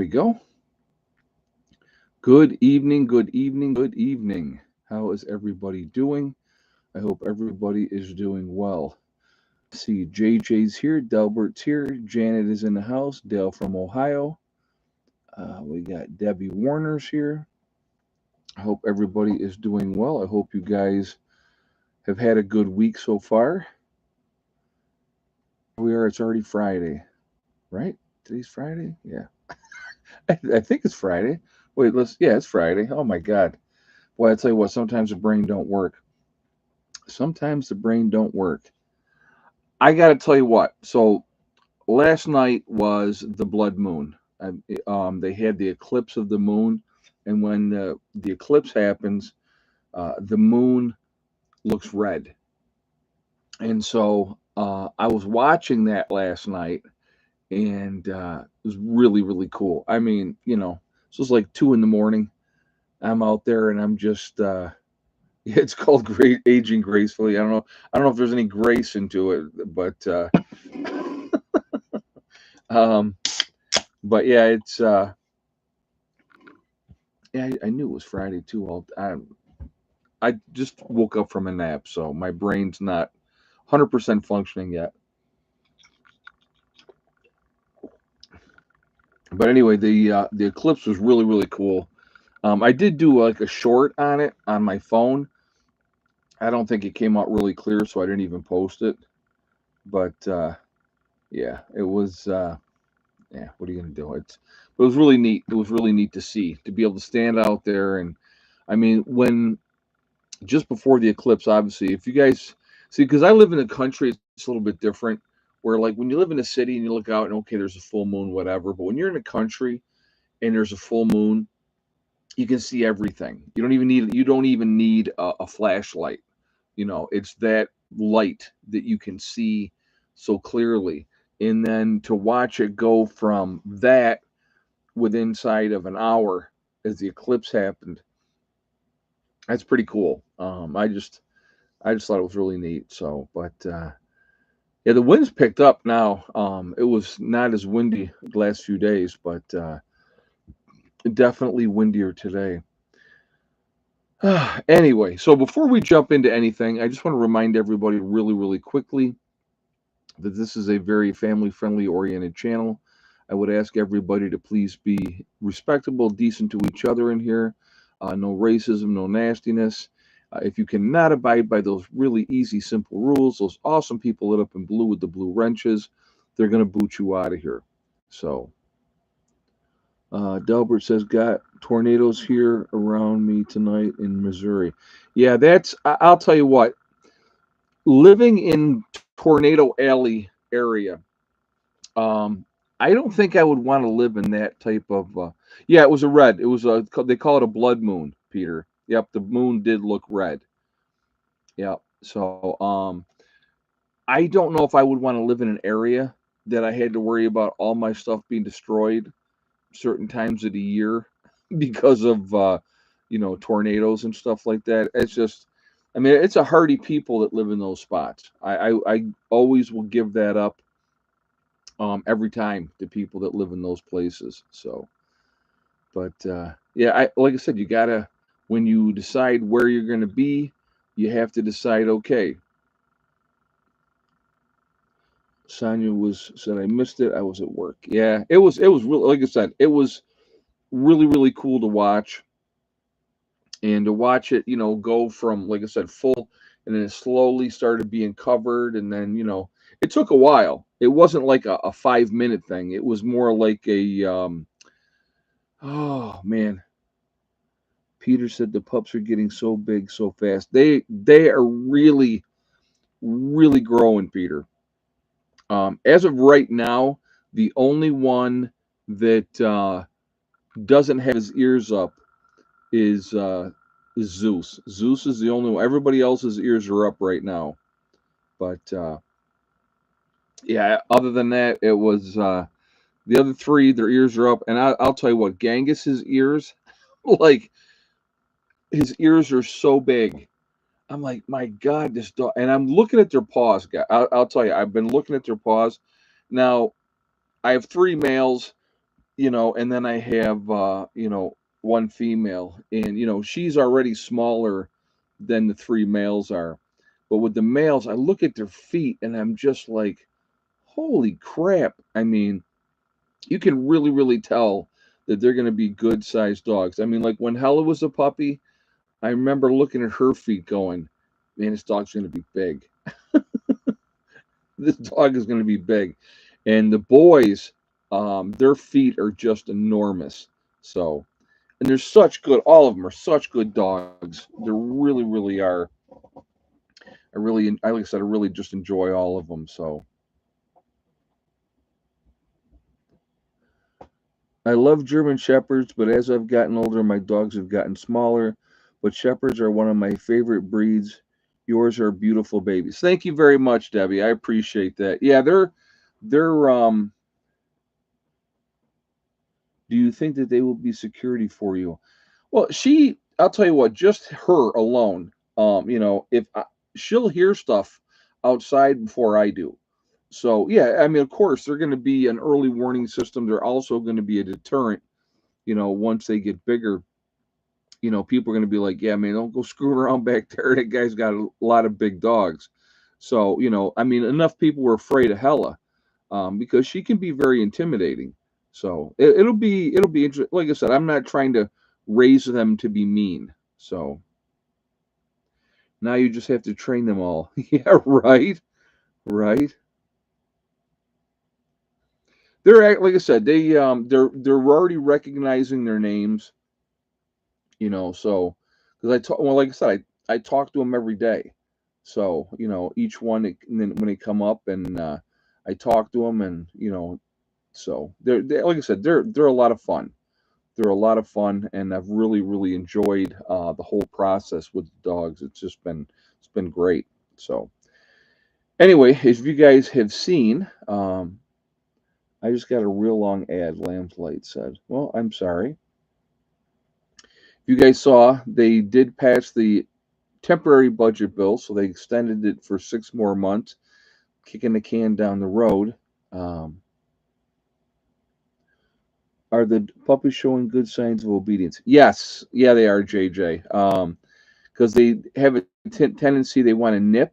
we go. Good evening, good evening, good evening. How is everybody doing? I hope everybody is doing well. See, JJ's here, Delbert's here, Janet is in the house, Dale from Ohio. We got Debbie Warner's here. I hope everybody is doing well. I hope you guys have had a good week so far. We are, it's already Friday, right? Today's Friday? Yeah. I think it's Friday. Wait, yeah, it's Friday. Oh my God. Well, I tell you what, sometimes the brain don't work. Sometimes the brain don't work. I got to tell you what. So last night was the blood moon. They had the eclipse of the moon, and when the eclipse happens, the moon looks red. And so I was watching that last night, and it was really, really cool. I mean, this was like 2 in the morning. I'm out there, and I'm just it's called great aging gracefully. I don't know if there's any grace into it, um, but yeah, it's yeah. I knew it was Friday too. I just woke up from a nap, so my brain's not 100% functioning yet. But anyway, the eclipse was really really cool. I did do like a short on it on my phone. I don't think it came out really clear, so I didn't even post it. But yeah, it was. Yeah, what are you gonna do? It was really neat. It was really neat to see, to be able to stand out there. And I mean, when just before the eclipse, obviously, if you guys see, because I live in the country, it's a little bit different. Where like when you live in a city and you look out and okay, there's a full moon, whatever. But when you're in the country and there's a full moon, you can see everything. You don't even need a flashlight. It's that light that you can see so clearly. And then to watch it go from that within inside of an hour as the eclipse happened, that's pretty cool. I just thought it was really neat. So, but yeah, the winds picked up now. It was not as windy the last few days, but definitely windier today. Anyway, so before we jump into anything, I just want to remind everybody really, really quickly that this is a very family friendly oriented channel. I would ask everybody to please be respectable, decent to each other in here. No racism, no nastiness. If you cannot abide by those really easy, simple rules, those awesome people lit up in blue with the blue wrenches, they're going to boot you out of here. So, Delbert says, got tornadoes here around me tonight in Missouri. Yeah, I'll tell you what, living in Tornado Alley area, um, I don't think I would want to live in that type of. Yeah, it was a red. It was they call it a blood moon, Peter. Yep, the moon did look red. Yep. So, I don't know if I would want to live in an area that I had to worry about all my stuff being destroyed certain times of the year because of tornadoes and stuff like that. It's just, I mean, it's a hardy people that live in those spots. I always will give that up every time to people that live in those places. So, but yeah, like I said, you gotta when you decide where you're gonna be, you have to decide. Okay, Sonia was said I missed it. I was at work. Yeah, it was really like I said, it was really really cool to watch and to watch it, go from like I said, full, and then it slowly started being covered, and then it took a while. It wasn't like a 5 minute thing. It was more like a oh man. Peter said the pups are getting so big so fast. They are really really growing, Peter. As of right now, the only one that doesn't have his ears up is Zeus. Zeus is the only one. Everybody else's ears are up right now. But yeah, other than that, it was the other three. Their ears are up, and I'll tell you what, Gangus's ears, like his ears are so big. I'm like, my God, this dog. And I'm looking at their paws, guy. I'll tell you, I've been looking at their paws. Now, I have three males. and then I have, one female, and, she's already smaller than the three males are. But with the males, I look at their feet and I'm just like, holy crap. I mean, you can really, really tell that they're going to be good sized dogs. I mean, like when Hella was a puppy, I remember looking at her feet going, man, this dog's going to be big. This dog is going to be big. And the boys, their feet are just enormous. So, and they're such good, all of them are such good dogs. They really, really are. Like I said, I really just enjoy all of them. So, I love German Shepherds, but as I've gotten older, my dogs have gotten smaller. But Shepherds are one of my favorite breeds. Yours are beautiful babies. Thank you very much, Debbie. I appreciate that. Yeah, they're. Do you think that they will be security for you? Well, I'll tell you what, just her alone, if she'll hear stuff outside before I do. So, yeah, I mean, of course, they're going to be an early warning system. They're also going to be a deterrent, once they get bigger. People are going to be like, yeah, man, don't go screwing around back there. That guy's got a lot of big dogs. So, I mean, enough people were afraid of Hella, because she can be very intimidating. So it'll be interesting. Like I said, I'm not trying to raise them to be mean. So now you just have to train them all. Yeah, right, right. Like I said, they're already recognizing their names. So because like I said, I talk to them every day. So each one, and then when they come up, and I talk to them, and so they're like I said, they're a lot of fun. They're a lot of fun, and I've really, really enjoyed the whole process with the dogs. It's been great. So anyway, as you guys have seen, I just got a real long ad. Lamb's Light said, "Well, I'm sorry. You guys saw they did pass the temporary budget bill, so they extended it for 6 more months, kicking the can down the road." Um, are the puppies showing good signs of obedience? Yes, yeah, they are, JJ. Because they have a tendency, they want to nip.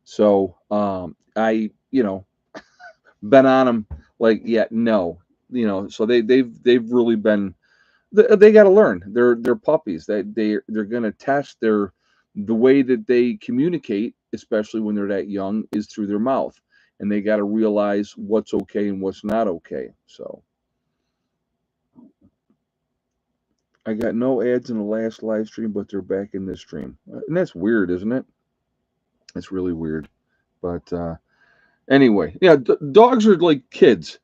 So I, been on them like, yeah, no, So they've really been. They got to learn. They're puppies. They're gonna test the way that they communicate, especially when they're that young, is through their mouth, and they got to realize what's okay and what's not okay. So I got no ads in the last live stream, but they're back in this stream, and that's weird, isn't it? It's really weird. But anyway, yeah, dogs are like kids.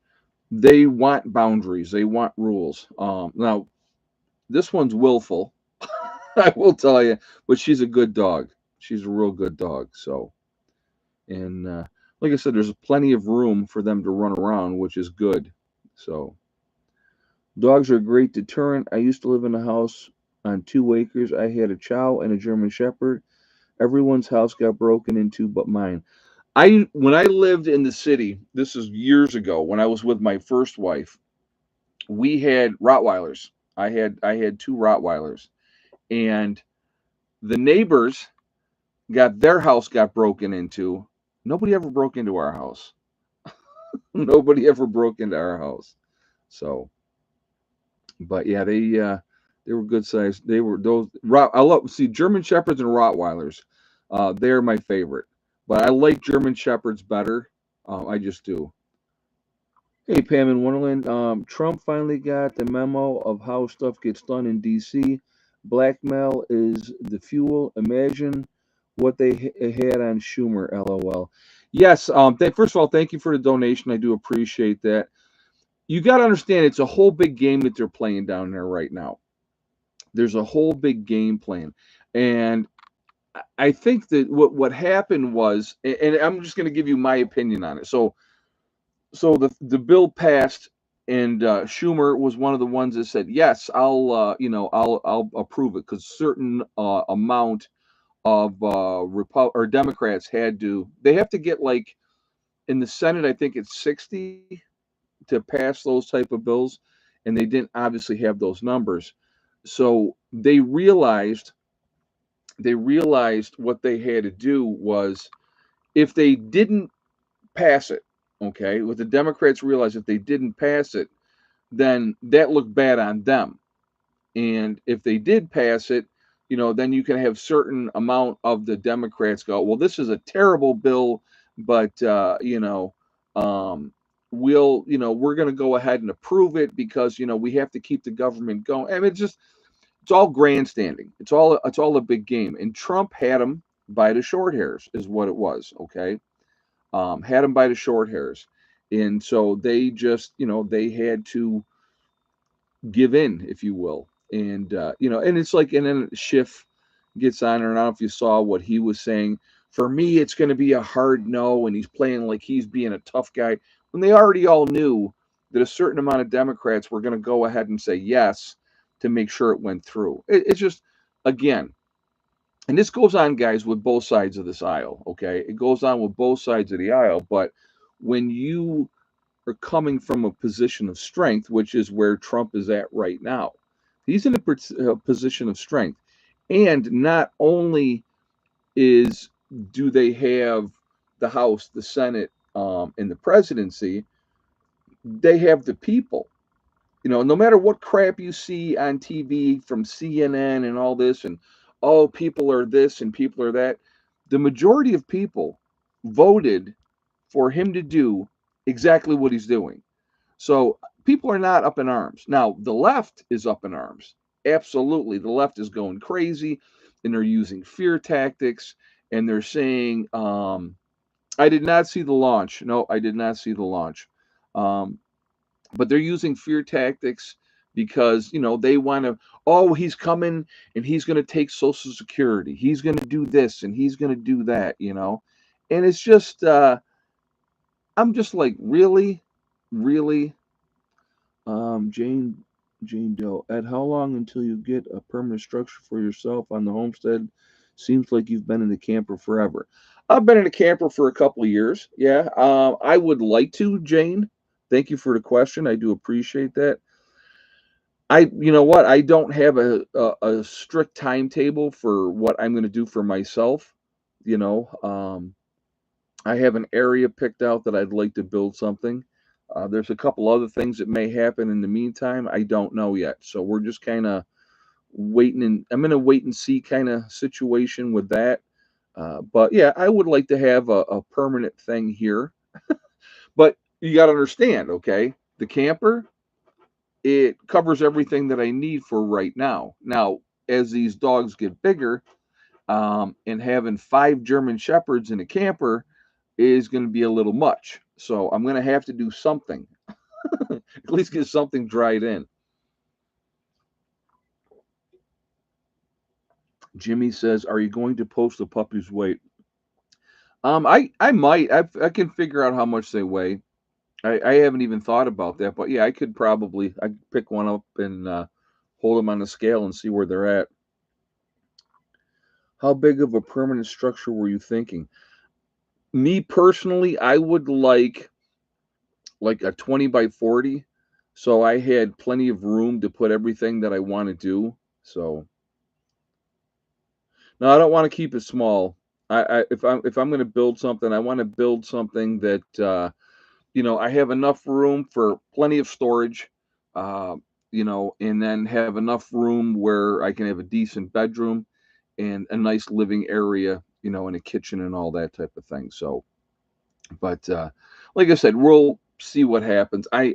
They want boundaries. They want rules. Now this one's willful, I will tell you, but she's a good dog. She's a real good dog. So, and like I said, there's plenty of room for them to run around, which is good. So, dogs are a great deterrent. I used to live in a house on 2 acres. I had a Chow and a German Shepherd. Everyone's house got broken into but mine. When I lived in the city, this is years ago when I was with my first wife, we had Rottweilers. I had two Rottweilers, and the neighbors got broken into. Nobody ever broke into our house. Nobody ever broke into our house. So, but yeah, they were good size. They were those. I love see German Shepherds and Rottweilers. They're my favorite, but I like German Shepherds better. I just do. Hey, Pam in Wonderland. Trump finally got the memo of how stuff gets done in D.C. Blackmail is the fuel. Imagine what they had on Schumer. LOL. Yes. First of all, thank you for the donation. I do appreciate that. You got to understand, it's a whole big game that they're playing down there right now. There's a whole big game plan, and I think that what happened was, and I'm just going to give you my opinion on it. So the bill passed, and Schumer was one of the ones that said, yes, I'll approve it, because certain amount of or Democrats they have to get, like, in the Senate, I think it's 60 to pass those type of bills. and they didn't obviously have those numbers. So they realized what they had to do was, if they didn't pass it, okay, what the Democrats realized, if they didn't pass it, then that looked bad on them. And if they did pass it, then you can have certain amount of the Democrats go, well, this is a terrible bill, but um, we're going to go ahead and approve it because we have to keep the government going. I mean, it's all grandstanding. It's all a big game. And Trump had them by the short hairs, is what it was. Okay, had them by the short hairs, and so they just they had to give in, if you will. And and it's like, and then Schiff gets on there, and I don't know if you saw what he was saying. For me, it's going to be a hard no, and he's playing like he's being a tough guy when they already all knew that a certain amount of Democrats were going to go ahead and say yes to make sure it went through. It's just, again, and this goes on, guys, with both sides of this aisle. Okay, it goes on with both sides of the aisle, but when you are coming from a position of strength, which is where Trump is at right now. He's in a position of strength. And not only is do they have the House, the Senate, and the presidency, they have the people. No matter what crap you see on TV from CNN and all this, and oh, people are this and people are that, the majority of people voted for him to do exactly what he's doing. So people are not up in arms. Now, the left is up in arms. Absolutely. The left is going crazy, and they're using fear tactics, and they're saying, I did not see the launch. No, I did not see the launch. Um, but they're using fear tactics because, they want to, oh, he's coming and he's going to take Social Security. He's going to do this and he's going to do that. And it's just, I'm just like, really? Really? Jane Doe. Ed, how long until you get a permanent structure for yourself on the homestead? Seems like you've been in the camper forever. I've been in a camper for a couple of years. Yeah. I would like to, Jane. Thank you for the question. I do appreciate that. You know what? I don't have a strict timetable for what I'm going to do for myself. You know, I have an area picked out that I'd like to build something. There's a couple other things that may happen in the meantime. I don't know yet. So we're just kind of waiting, and I'm in a wait and see kind of situation with that. But yeah, I would like to have a permanent thing here. But you got to understand, okay? The camper, it covers everything that I need for right now. Now, as these dogs get bigger, and having 5 German Shepherds in a camper is going to be a little much. So I'm going to have to do something, at least get something dried in. Jimmy says, "Are you going to post the puppy's weight?" I might. I can figure out how much they weigh. I haven't even thought about that, but yeah, I could pick one up and hold them on the scale and see where they're at. How big of a permanent structure were you thinking? Me personally, I would like a 20 by 40, so I had plenty of room to put everything that I want to do. So no, I don't want to keep it small. If I'm going to build something, I want to build something that I have enough room for plenty of storage, uh, and then have enough room where I can have a decent bedroom and a nice living area, and a kitchen and all that type of thing. So, but like I said, we'll see what happens. I'm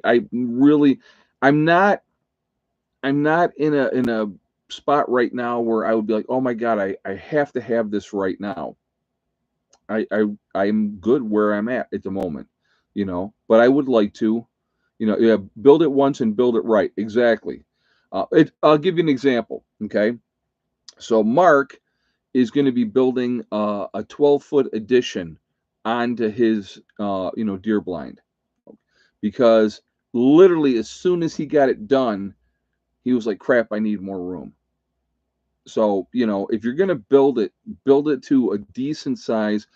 not in a spot right now where I would be like, oh my god, I have to have this right now. I'm good where I'm at the moment, but I would like to, yeah, build it once and build it right. Exactly. I'll give you an example. Okay, so Mark is going to be building a 12-foot addition onto his deer blind, because literally as soon as he got it done, he was like, crap, I need more room. So, if you're going to build it to a decent size.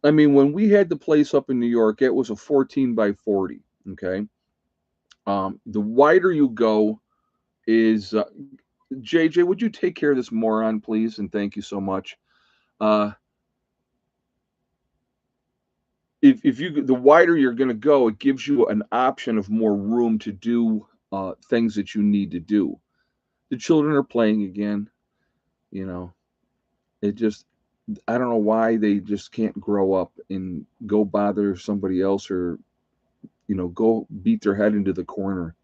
I mean, when we had the place up in New York, it was a 14 by 40. Okay. The wider you go is JJ. Would you take care of this moron, please? And thank you so much. Uh, if you the wider you're going to go, it gives you an option of more room to do things that you need to do. The children are playing again. You know, it just I don't know why they just can't grow up and go bother somebody else or go beat their head into the corner.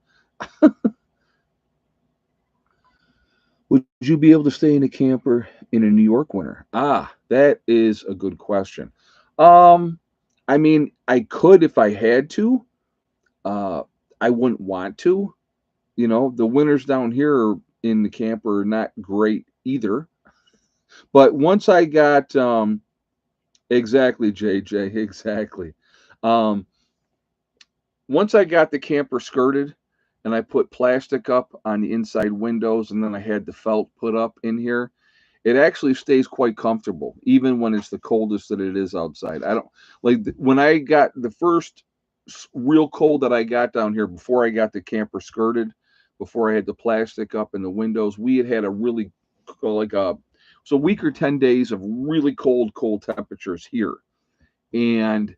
Would you be able to stay in a camper in a New York winter? Ah, that is a good question. Um, I mean, I could if I had to. Uh, I wouldn't want to. The winters down here in the camper are not great either. But once I got exactly, JJ, exactly. Um, Once I got the camper skirted and I put plastic up on the inside windows and then I had the felt put up in here, it actually stays quite comfortable, even when it's the coldest that it is outside. I don't when I got the first real cold that I got down here before I got the camper skirted, before I had the plastic up in the windows, we had a really like a so a week or 10 days of really cold temperatures here. And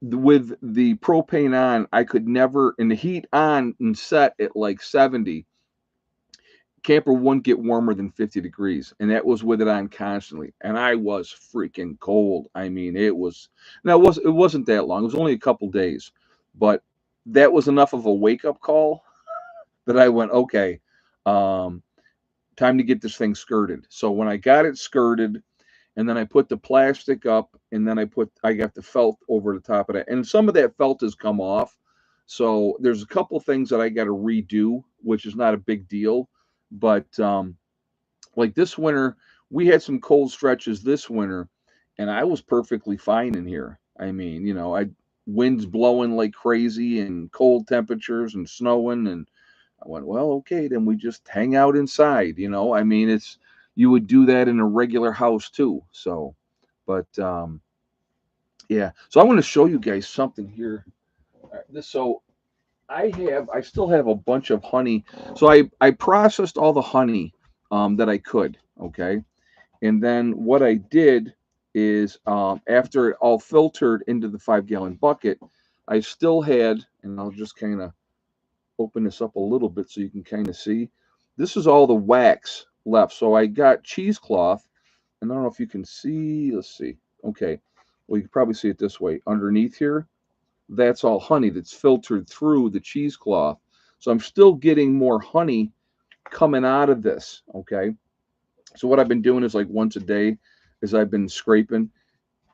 with the propane on, I could never, and the heat on and set at like 70, camper wouldn't get warmer than 50 degrees. And that was with it on constantly. And I was freaking cold. I mean, it wasn't that long. It was only a couple days, but that was enough of a wake up call that I went, okay, um, time to get this thing skirted. So when I got it skirted, and then I put the plastic up, and then I got the felt over the top of that, and some of that felt has come off. So there's a couple things that I got to redo, which is not a big deal, but like this winter, we had some cold stretches this winter, and I was perfectly fine in here. I mean, I winds blowing like crazy and cold temperatures and snowing, and I went, well, okay, then we just hang out inside. I mean, you would do that in a regular house too. So, but yeah. So I want to show you guys something here. All right, so I still have a bunch of honey. So I processed all the honey that I could. Okay, and then what I did is after it all filtered into the 5-gallon bucket, I still had, and I'll just kind of open this up a little bit so you can kind of see. This is all the wax left. So I got cheesecloth, and I don't know if you can see. Let's see. Okay. Well, you can probably see it this way. Underneath here, that's all honey that's filtered through the cheesecloth. So I'm still getting more honey coming out of this. Okay. So what I've been doing is like once a day, is I've been scraping.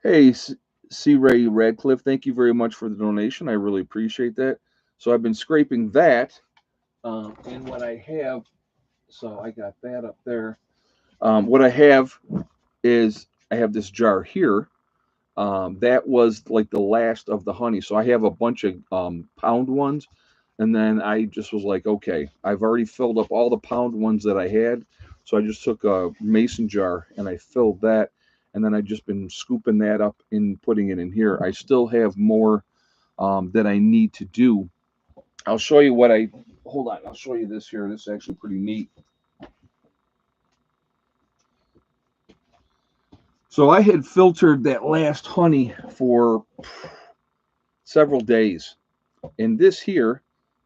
Hey, C. Ray Radcliffe, thank you very much for the donation. I really appreciate that. So I've been scraping that. And what I have, so I got that up there. What I have is I have this jar here. That was like the last of the honey. So I have a bunch of pound ones. And then I just was like, okay, I've already filled up all the pound ones that I had. So I just took a mason jar and I filled that. And then I just been scooping that up and putting it in here. I still have more that I need to do. I'll show you hold on, I'll show you this here. This is actually pretty neat. So I had filtered that last honey for several days. And this here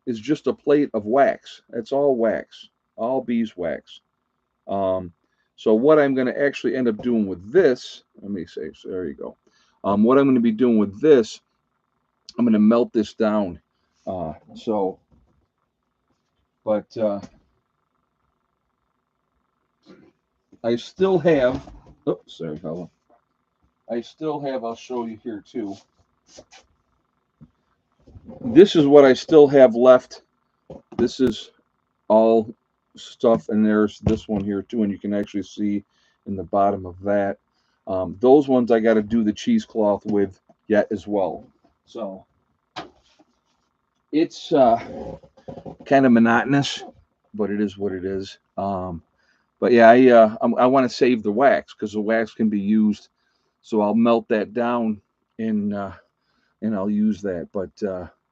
is just a plate of wax. It's all wax, all beeswax. Um, so what I'm going to actually end up doing with this, let me say, so there you go. What I'm going to be doing with this, I'm going to melt this down. But I still have, oops, sorry, fella. I still have, I'll show you here too. This is what I still have left. This is all stuff, and there's this one here too, and you can actually see in the bottom of that. Those ones I got to do the cheesecloth with yet as well. So it's kind of monotonous, but it is what it is. But yeah, I want to save the wax because the wax can be used. So I'll melt that down and I'll use that. But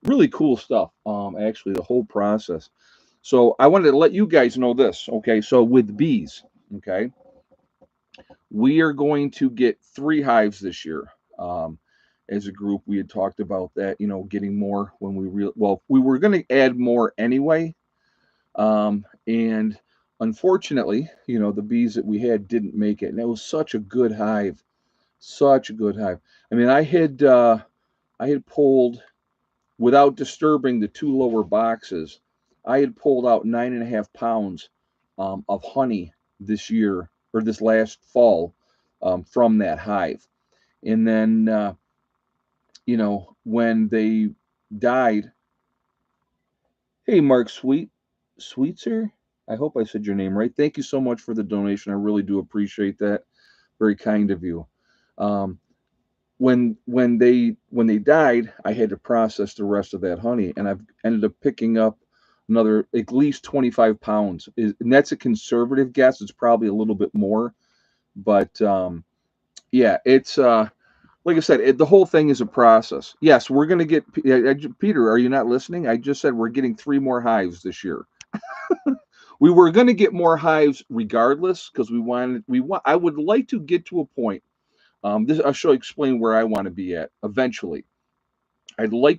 Really cool stuff. Actually, the whole process. So I wanted to let you guys know this. Okay, so with bees, okay, we are going to get 3 hives this year. Um, as a group, we had talked about that. Getting more when we were going to add more anyway. And unfortunately, the bees that we had didn't make it, and it was such a good hive, such a good hive. I mean, I had pulled, without disturbing the 2 lower boxes, I had pulled out 9.5 pounds of honey this year, or this last fall, from that hive. And then, when they died, hey, Mark Sweetser, I hope I said your name right. Thank you so much for the donation. I really do appreciate that. Very kind of you. Um, when they died, I had to process the rest of that honey, and I've ended up picking up another at least 25 pounds. And that's a conservative guess. It's probably a little bit more, but yeah, it's like I said, the whole thing is a process. Yes, we're going to get Peter. Are you not listening? I just said we're getting 3 more hives this year. We were going to get more hives regardless because I would like to get to a point. This I'll explain where I want to be at eventually. I'd like